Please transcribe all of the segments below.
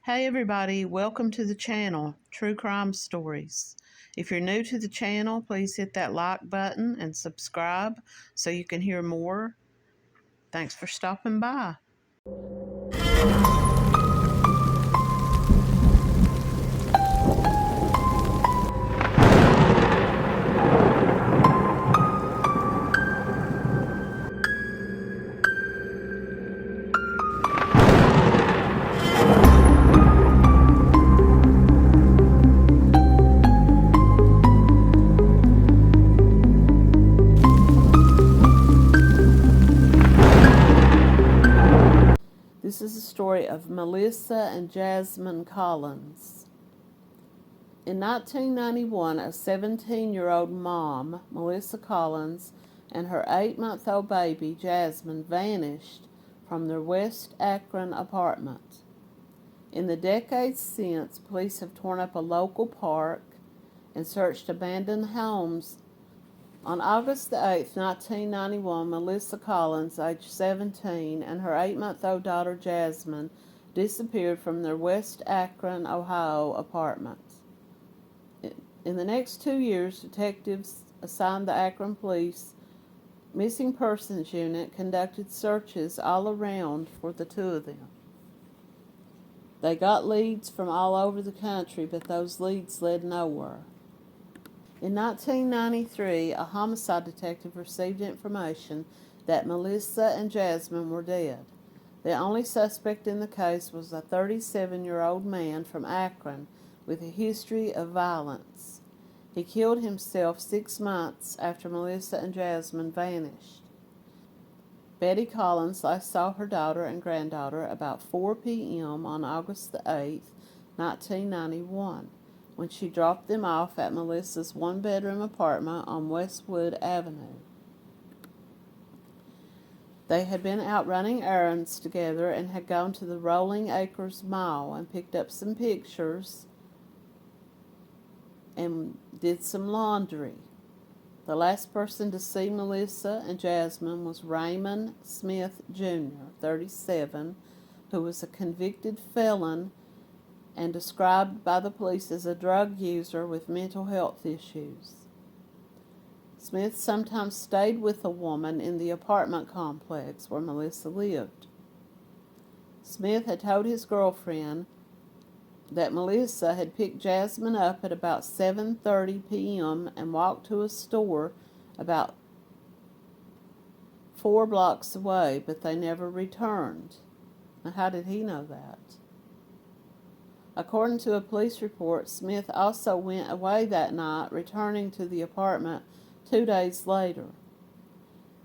Hey everybody, welcome to the channel, True Crime Stories. If you're new to the channel, please hit that like button and subscribe so you can hear more. Thanks for stopping by. This is the story of Melissa and Jasmine Collins. In 1991, a 17-year-old mom, Melissa Collins, and her 8-month-old baby, Jasmine, vanished from their West Akron apartment. In the decades since, police have torn up a local park and searched abandoned homes. On August the 8th, 1991, Melissa Collins, age 17, and her 8-month-old daughter Jasmine disappeared from their West Akron, Ohio apartment. In the next 2 years, detectives assigned the Akron Police Missing Persons Unit conducted searches all around for the two of them. They got leads from all over the country, but those leads led nowhere. In 1993, a homicide detective received information that Melissa and Jasmine were dead. The only suspect in the case was a 37-year-old man from Akron with a history of violence. He killed himself 6 months after Melissa and Jasmine vanished. Betty Collins last saw her daughter and granddaughter about 4 p.m. on August the 8th, 1991. When she dropped them off at Melissa's one-bedroom apartment on Westwood Avenue. They had been out running errands together and had gone to the Rolling Acres Mall and picked up some pictures and did some laundry. The last person to see Melissa and Jasmine was Raymond Smith Jr., 37, who was a convicted felon and described by the police as a drug user with mental health issues. Smith sometimes stayed with a woman in the apartment complex where Melissa lived. Smith had told his girlfriend that Melissa had picked Jasmine up at about 7:30 p.m. and walked to a store about 4 blocks away, but they never returned. Now, how did he know that? According to a police report, Smith also went away that night, returning to the apartment 2 days later.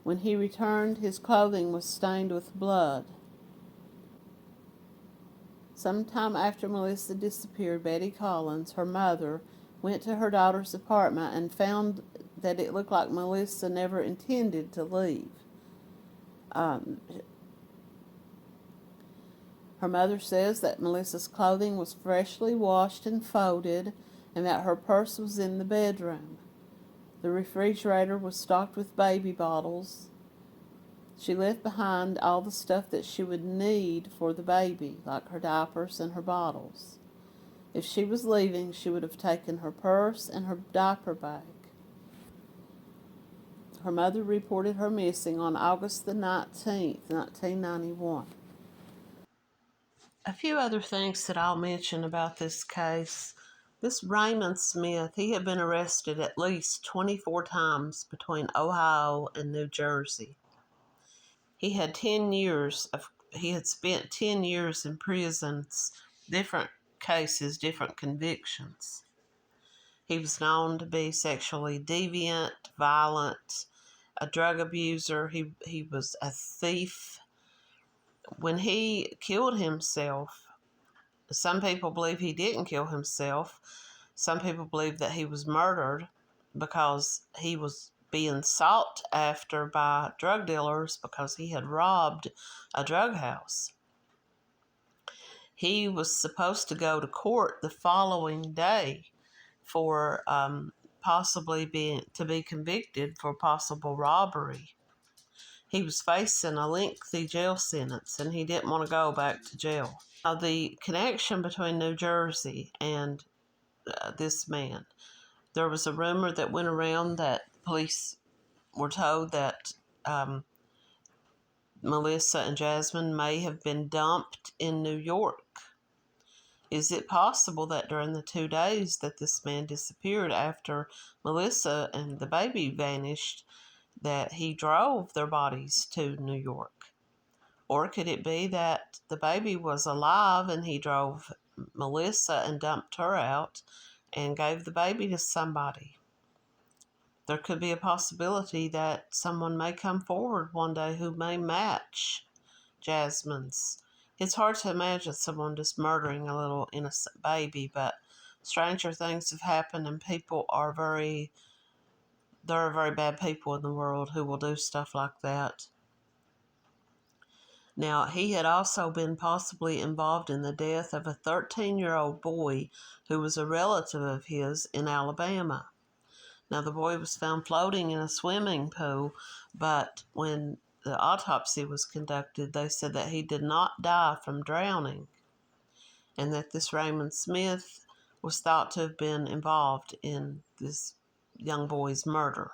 When he returned, his clothing was stained with blood. Sometime after Melissa disappeared, Betty Collins, her mother, went to her daughter's apartment and found that it looked like Melissa never intended to leave. Her mother says that Melissa's clothing was freshly washed and folded and that her purse was in the bedroom. The refrigerator was stocked with baby bottles. She left behind all the stuff that she would need for the baby, like her diapers and her bottles. If she was leaving, she would have taken her purse and her diaper bag. Her mother reported her missing on August the 19th, 1991. A few other things that I'll mention about this case. This Raymond Smith, he had been arrested at least 24 times between Ohio and New Jersey. He had spent 10 years in prisons, different cases, different convictions. He was known to be sexually deviant, violent, a drug abuser. He was a thief. When he killed himself, some people believe he didn't kill himself. Some people believe that he was murdered because he was being sought after by drug dealers because he had robbed a drug house. He was supposed to go to court the following day for possibly to be convicted for possible robbery. He was facing a lengthy jail sentence, and he didn't want to go back to jail. Now, the connection between New Jersey and this man, there was a rumor that went around that police were told that Melissa and Jasmine may have been dumped in New York. Is it possible that during the 2 days that this man disappeared after Melissa and the baby vanished, that he drove their bodies to New York? Or could it be that the baby was alive and he drove Melissa and dumped her out and gave the baby to somebody? There could be a possibility that someone may come forward one day who may match Jasmine's. It's hard to imagine someone just murdering a little innocent baby, but stranger things have happened, and there are very bad people in the world who will do stuff like that. Now, he had also been possibly involved in the death of a 13-year-old boy who was a relative of his in Alabama. Now, the boy was found floating in a swimming pool, but when the autopsy was conducted, they said that he did not die from drowning, and that this Raymond Smith was thought to have been involved in this young boy's murder.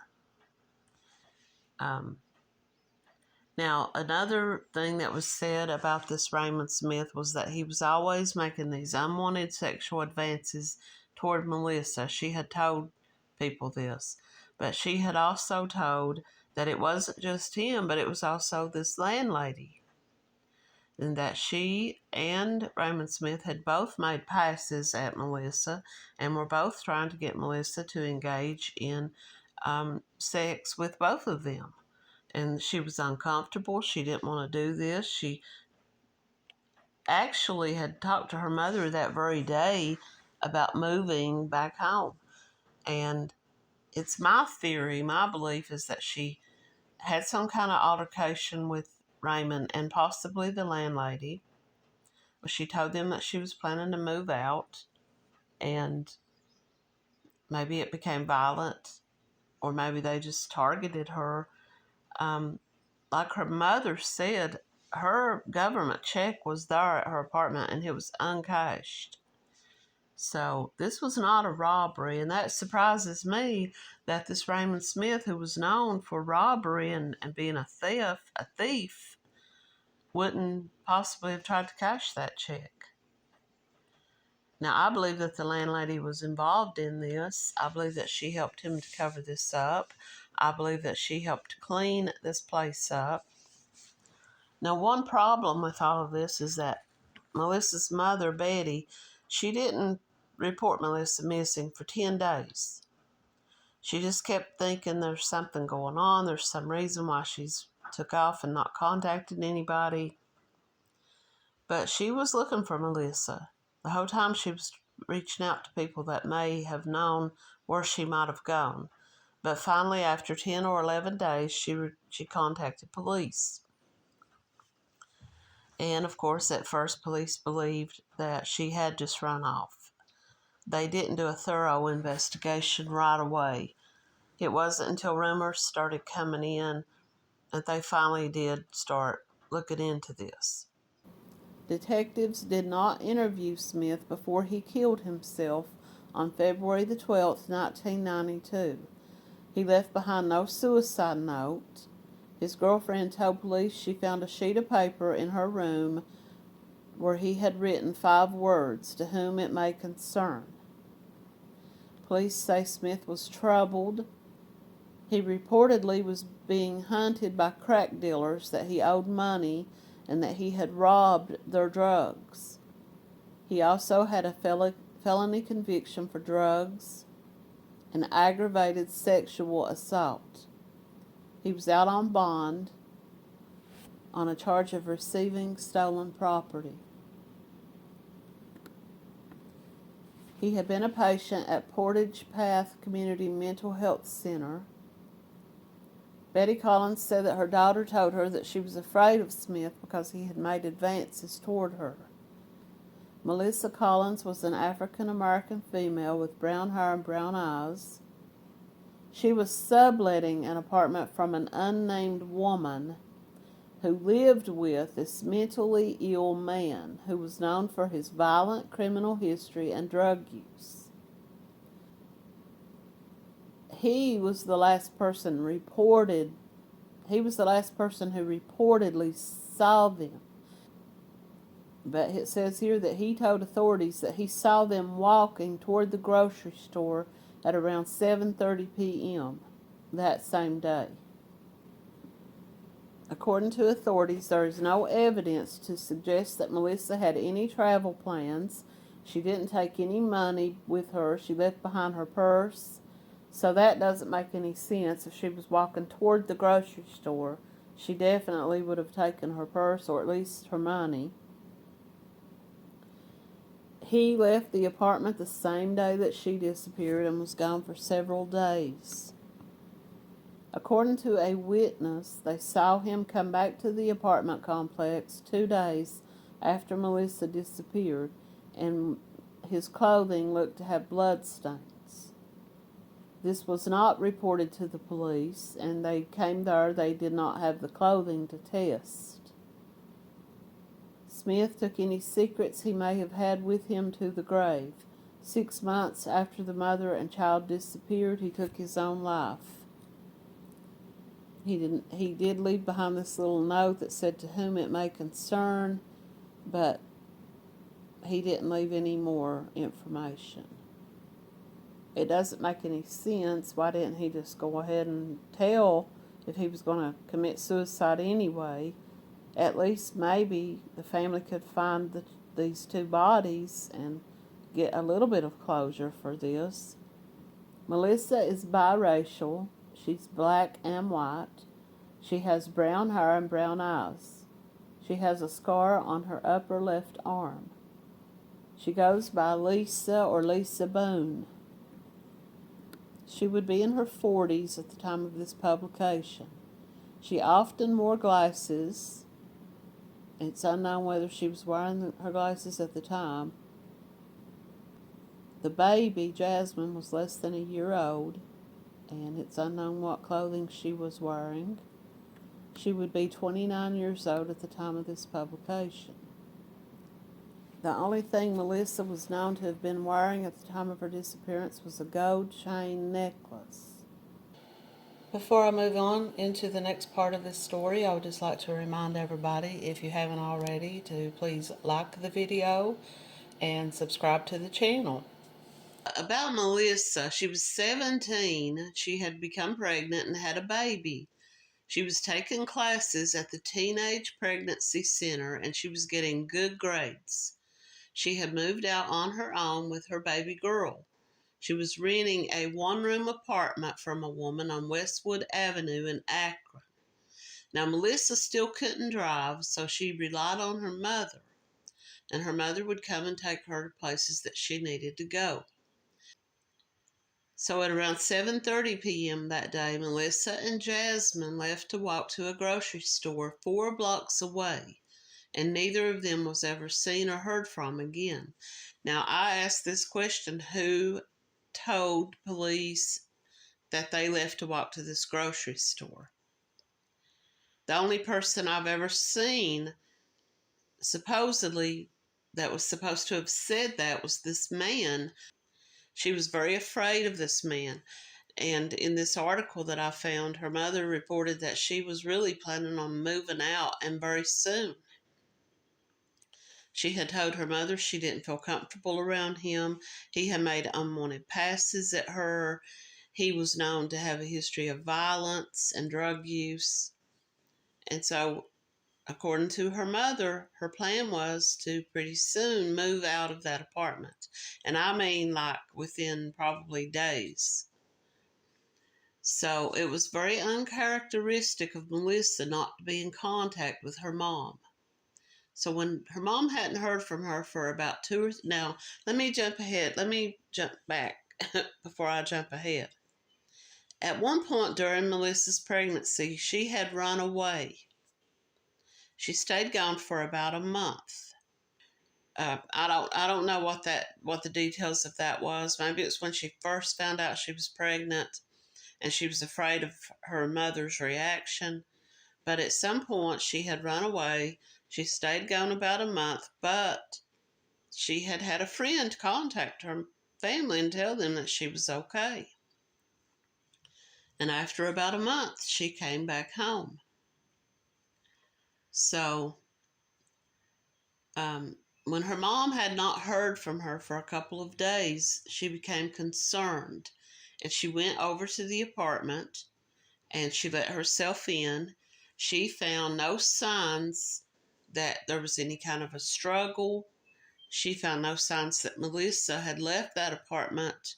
Now, another thing that was said about this Raymond Smith was that he was always making these unwanted sexual advances toward Melissa. She had told people this, but she had also told that it wasn't just him, but it was also this landlady, and that she and Raymond Smith had both made passes at Melissa and were both trying to get Melissa to engage in sex with both of them. And she was uncomfortable. She didn't want to do this. She actually had talked to her mother that very day about moving back home. And it's my theory, my belief is that she had some kind of altercation with Raymond and possibly the landlady. She told them that she was planning to move out, and maybe it became violent, or maybe they just targeted her. Like her mother said, her government check was there at her apartment and it was uncashed. So this was not a robbery, and that surprises me that this Raymond Smith, who was known for robbery and being a thief, wouldn't possibly have tried to cash that check. Now, I believe that the landlady was involved in this. I believe that she helped him to cover this up. I believe that she helped clean this place up. Now, one problem with all of this is that Melissa's mother, Betty, she didn't report Melissa missing for 10 days. She just kept thinking there's something going on. There's some reason why she's took off and not contacted anybody. But she was looking for Melissa. The whole time she was reaching out to people that may have known where she might have gone. But finally, after 10 or 11 days, she contacted police. And, of course, at first, police believed that she had just run off. They didn't do a thorough investigation right away. It wasn't until rumors started coming in that they finally did start looking into this. Detectives did not interview Smith before he killed himself on February the 12th, 1992. He left behind no suicide note. His girlfriend told police she found a sheet of paper in her room where he had written 5 words, "To whom it may concern." Police say Smith was troubled. He reportedly was being hunted by crack dealers, that he owed money, and that he had robbed their drugs. He also had a felony conviction for drugs and aggravated sexual assault. He was out on bond on a charge of receiving stolen property. He had been a patient at Portage Path Community Mental Health Center. Betty Collins said that her daughter told her that she was afraid of Smith because he had made advances toward her. Melissa Collins was an African-American female with brown hair and brown eyes. She was subletting an apartment from an unnamed woman who lived with this mentally ill man who was known for his violent criminal history and drug use. He was the last person who reportedly saw them. But it says here that he told authorities that he saw them walking toward the grocery store at around 7:30 p.m. that same day. According to authorities, there is no evidence to suggest that Melissa had any travel plans. She didn't take any money with her. She left behind her purse. So that doesn't make any sense. If she was walking toward the grocery store, she definitely would have taken her purse or at least her money. He left the apartment the same day that she disappeared and was gone for several days. According to a witness, they saw him come back to the apartment complex 2 days after Melissa disappeared, and his clothing looked to have blood stains. This was not reported to the police, and they came there. They did not have the clothing to test. Smith took any secrets he may have had with him to the grave. 6 months after the mother and child disappeared, he took his own life. He did leave behind this little note that said, "To whom it may concern," but he didn't leave any more information. It doesn't make any sense. Why didn't he just go ahead and tell if he was going to commit suicide anyway? At least maybe the family could find these two bodies and get a little bit of closure for this. Melissa is biracial. She's black and white. She has brown hair and brown eyes. She has a scar on her upper left arm. She goes by Lisa or Lisa Boone. She would be in her 40s at the time of this publication. She often wore glasses. It's unknown whether she was wearing her glasses at the time. The baby, Jasmine, was less than a year old, and it's unknown what clothing she was wearing. She would be 29 years old at the time of this publication. The only thing Melissa was known to have been wearing at the time of her disappearance was a gold chain necklace. Before I move on into the next part of this story, I would just like to remind everybody, if you haven't already, to please like the video and subscribe to the channel. About Melissa, she was 17. She had become pregnant and had a baby. She was taking classes at the Teenage Pregnancy Center, and she was getting good grades. She had moved out on her own with her baby girl. She was renting a one-room apartment from a woman on Westwood Avenue in Akron. Now, Melissa still couldn't drive, so she relied on her mother, and her mother would come and take her to places that she needed to go. So at around 7:30 p.m. that day, Melissa and Jasmine left to walk to a grocery store 4 blocks away, and neither of them was ever seen or heard from again. Now, I asked this question: who told police that they left to walk to this grocery store? The only person I've ever seen supposedly that was supposed to have said that was this man. She was very afraid of this man. And in this article that I found, her mother reported that she was really planning on moving out and very soon. She had told her mother she didn't feel comfortable around him. He had made unwanted passes at her. He was known to have a history of violence and drug use. And so, according to her mother, her plan was to pretty soon move out of that apartment. And I mean, like, within probably days. So it was very uncharacteristic of Melissa not to be in contact with her mom. So when her mom hadn't heard from her for about now, let me jump ahead. Let me jump back before I jump ahead. At one point during Melissa's pregnancy, she had run away. She stayed gone for about a month. I don't know what the details of that was. Maybe it's when she first found out she was pregnant. and she was afraid of her mother's reaction. But at some point, she had run away. She stayed gone about a month, but she had had a friend contact her family and tell them that she was okay. And after about a month, she came back home. So, when her mom had not heard from her for a couple of days, she became concerned. And she went over to the apartment and she let herself in. She found no signs that there was any kind of a struggle. She found no signs that Melissa had left that apartment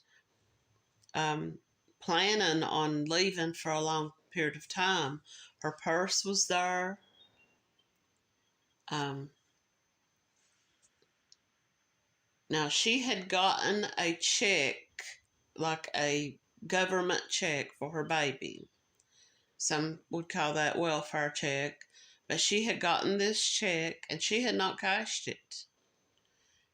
planning on leaving for a long period of time. Her purse was there. Now, she had gotten a check, like a government check for her baby. Some would call that welfare check. But she had gotten this check and she had not cashed it.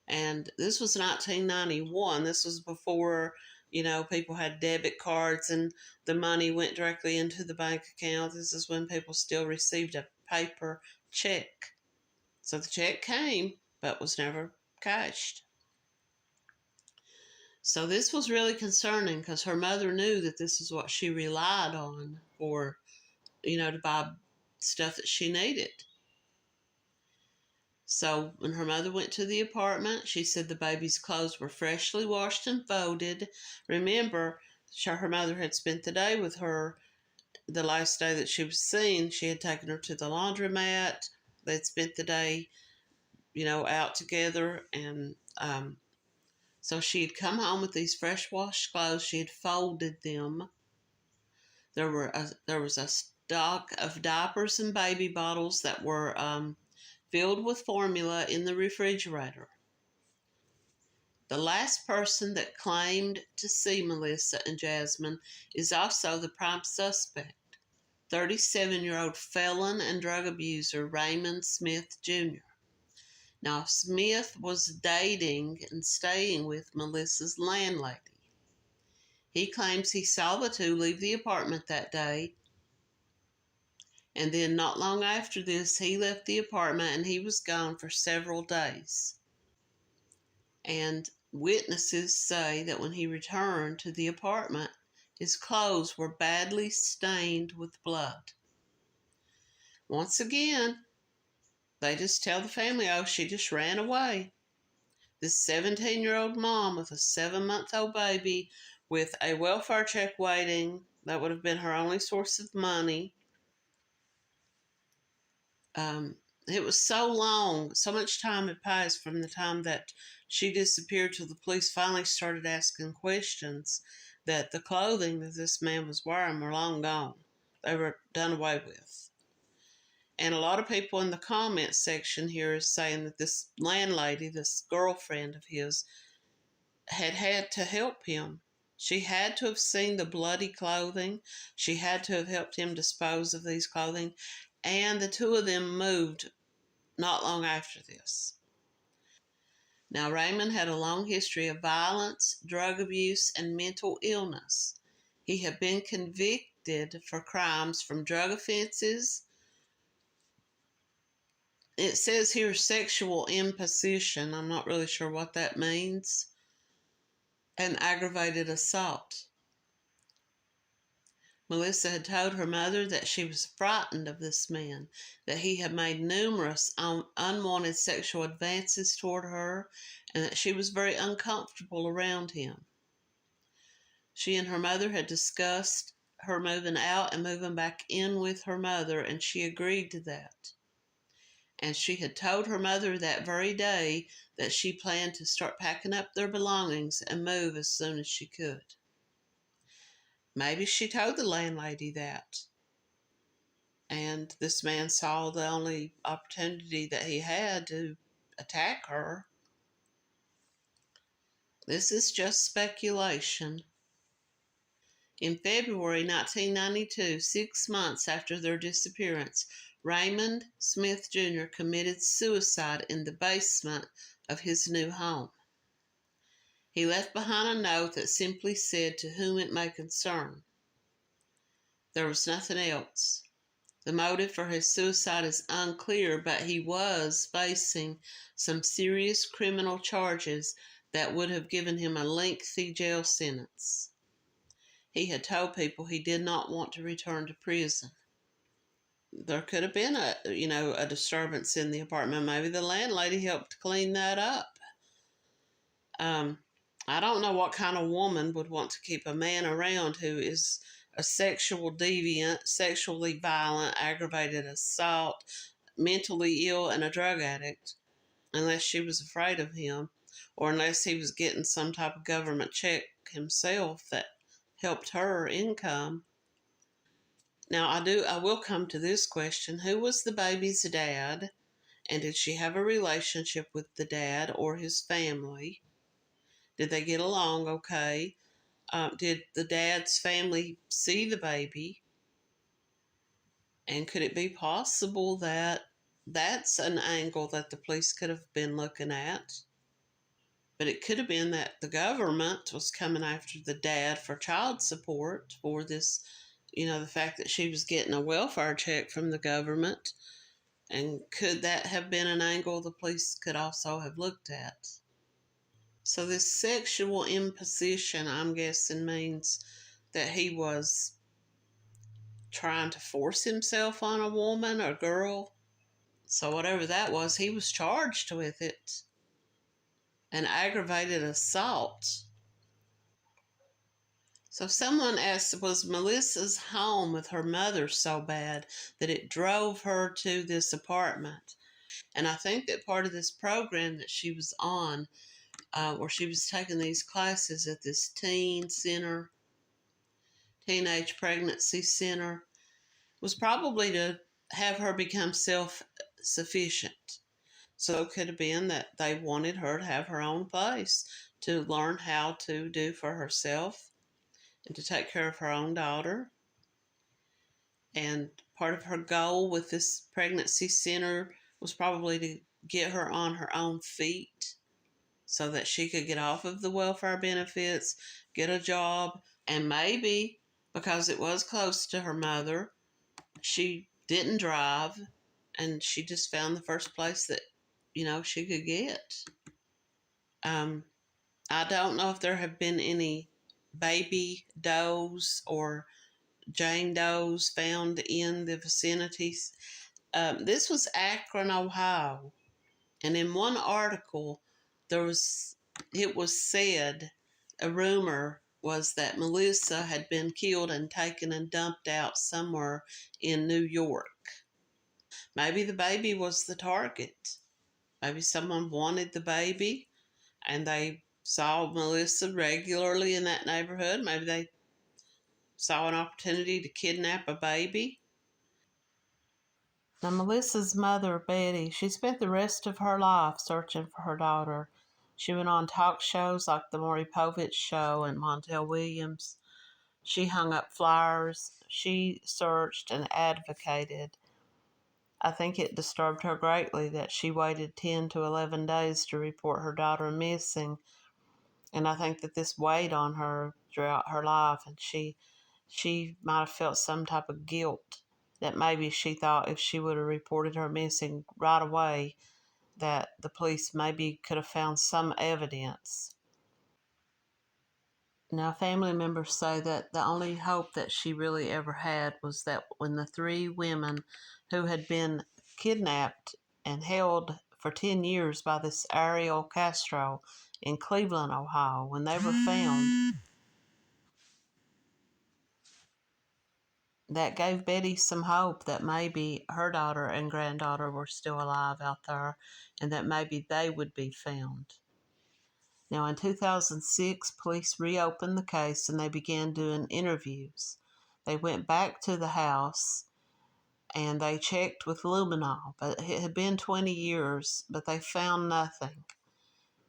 And this was 1991. This was before, people had debit cards and the money went directly into the bank account. This is when people still received a paper check. So the check came, but was never cashed. So this was really concerning because her mother knew that this is what she relied on for, to buy stuff that she needed. So when her mother went to the apartment, she said the baby's clothes were freshly washed and folded. Remember, her mother had spent the day with her. The last day that she was seen, she had taken her to the laundromat. They'd spent the day, out together. And so she had come home with these fresh washed clothes. She had folded them. There was a stock of diapers and baby bottles that were filled with formula in the refrigerator. The last person that claimed to see Melissa and Jasmine is also the prime suspect, 37-year-old felon and drug abuser Raymond Smith Jr. Now, Smith was dating and staying with Melissa's landlady. He claims he saw the two leave the apartment that day, and then not long after this, he left the apartment and he was gone for several days. And witnesses say that when he returned to the apartment, his clothes were badly stained with blood. Once again, they just tell the family, oh, she just ran away. This 17-year-old mom with a 7-month-old baby with a welfare check waiting, that would have been her only source of money. It was so long, so much time had passed from the time that she disappeared till the police finally started asking questions, that the clothing that this man was wearing were long gone. They were done away with. And a lot of people in the comments section here is saying that this landlady, this girlfriend of his, had to help him. She had to have seen the bloody clothing. She had to have helped him dispose of these clothing. And the two of them moved not long after this. Now, Raymond had a long history of violence, drug abuse, and mental illness. He had been convicted for crimes from drug offenses. It says here sexual imposition. I'm not really sure what that means. And aggravated assault. Melissa had told her mother that she was frightened of this man, that he had made numerous unwanted sexual advances toward her, and that she was very uncomfortable around him. She and her mother had discussed her moving out and moving back in with her mother, and she agreed to that. And she had told her mother that very day that she planned to start packing up their belongings and move as soon as she could. Maybe she told the landlady that. And this man saw the only opportunity that he had to attack her. This is just speculation. In February 1992, 6 months after their disappearance, Raymond Smith Jr. committed suicide in the basement of his new home. He left behind a note that simply said, "To whom it may concern." There was nothing else. The motive for his suicide is unclear, but he was facing some serious criminal charges that would have given him a lengthy jail sentence. He had told people he did not want to return to prison. There could have been a disturbance in the apartment. Maybe the landlady helped clean that up. I don't know what kind of woman would want to keep a man around who is a sexual deviant, sexually violent, aggravated assault, mentally ill, and a drug addict, unless she was afraid of him, or unless he was getting some type of government check himself that helped her income. Now, I will come to this question. Who was the baby's dad? And did she have a relationship with the dad or his family? Did they get along okay? Did the dad's family see the baby? And could it be possible that that's an angle that the police could have been looking at? But it could have been that the government was coming after the dad for child support for this, the fact that she was getting a welfare check from the government. And could that have been an angle the police could also have looked at? So this sexual imposition, I'm guessing, means that he was trying to force himself on a woman or girl. So whatever that was, he was charged with it. An aggravated assault. So someone asked, was Melissa's home with her mother so bad that it drove her to this apartment? And I think that part of this program that she was on, where she was taking these classes at this teenage pregnancy center, was probably to have her become self-sufficient. So it could have been that they wanted her to have her own place, to learn how to do for herself and to take care of her own daughter. And part of her goal with this pregnancy center was probably to get her on her own feet so that she could get off of the welfare benefits, get a job, and maybe because it was close to her mother, she didn't drive and she just found the first place that, she could get. I don't know if there have been any baby does or Jane Does found in the vicinities. This was Akron, Ohio, and in one article, it was said, a rumor was that Melissa had been killed and taken and dumped out somewhere in New York. Maybe the baby was the target. Maybe someone wanted the baby and they saw Melissa regularly in that neighborhood. Maybe they saw an opportunity to kidnap a baby. Now, Melissa's mother, Betty, she spent the rest of her life searching for her daughter. She went on talk shows like the Maury Povich Show and Montel Williams. She hung up flyers. She searched and advocated. I think it disturbed her greatly that she waited 10 to 11 days to report her daughter missing. And I think that this weighed on her throughout her life, and she might have felt some type of guilt that maybe she thought if she would have reported her missing right away, that the police maybe could have found some evidence. Now, family members say that the only hope that she really ever had was that when the three women who had been kidnapped and held for 10 years by this Ariel Castro in Cleveland, Ohio, when they were found, that gave Betty some hope that maybe her daughter and granddaughter were still alive out there and that maybe they would be found. Now, in 2006, police reopened the case and they began doing interviews. They went back to the house and they checked with luminol, but it had been 20 years, but they found nothing.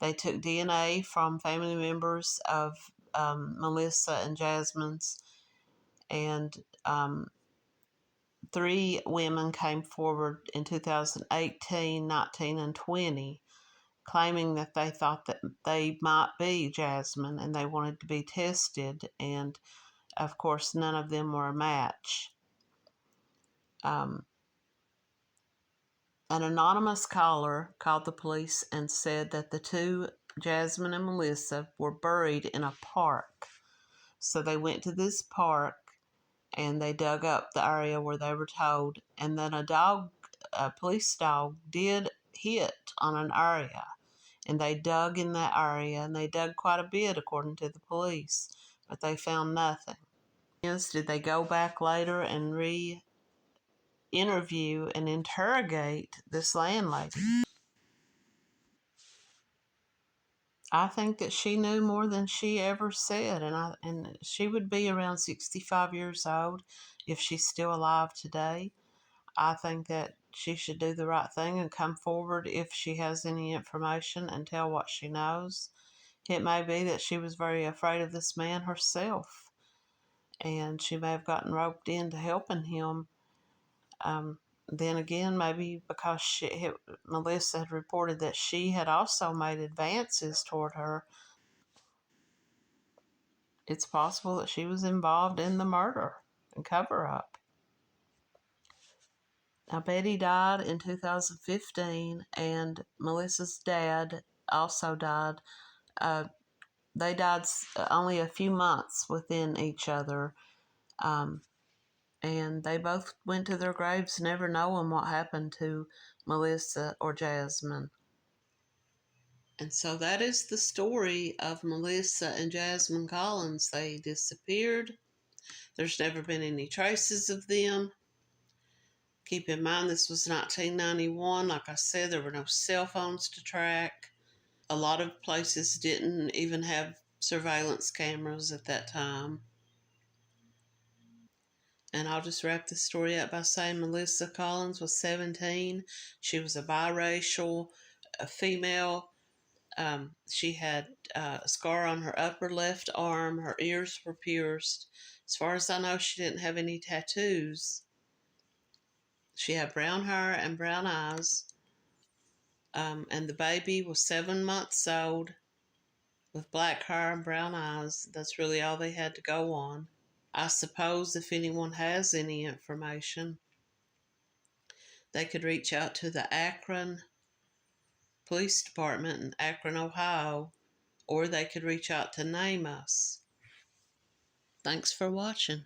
They took DNA from family members of Melissa and Jasmine's, and 3 women came forward in 2018, 19, and 20, claiming that they thought that they might be Jasmine and they wanted to be tested. And Of course, none of them were a match. An anonymous caller called the police and said that the two, Jasmine and Melissa, were buried in a park. So they went to this park and they dug up the area where they were told, and then a police dog did hit on an area, and they dug in that area, and they dug quite a bit according to the police, but they found nothing. Did they go back later and re-interview and interrogate this landlady? I think that she knew more than she ever said, and she would be around 65 years old if she's still alive today. I think that she should do the right thing and come forward if she has any information and tell what she knows. It may be that she was very afraid of this man herself, and she may have gotten roped into helping him. Then again, maybe because Melissa had reported that she had also made advances toward her, it's possible that she was involved in the murder and cover-up. Now, Betty died in 2015, and Melissa's dad also died. They died only a few months within each other, and they both went to their graves never knowing what happened to Melissa or Jasmine. And so that is the story of Melissa and Jasmine Collins. They disappeared. There's never been any traces of them. Keep in mind, this was 1991. Like I said, there were no cell phones to track. A lot of places didn't even have surveillance cameras at that time. And I'll just wrap this story up by saying Melissa Collins was 17. She was a biracial, a female. She had a scar on her upper left arm. Her ears were pierced. As far as I know, she didn't have any tattoos. She had brown hair and brown eyes. And the baby was 7 months old with black hair and brown eyes. That's really all they had to go on. I suppose if anyone has any information, they could reach out to the Akron Police Department in Akron, Ohio, or they could reach out to Name Us. Thanks for watching.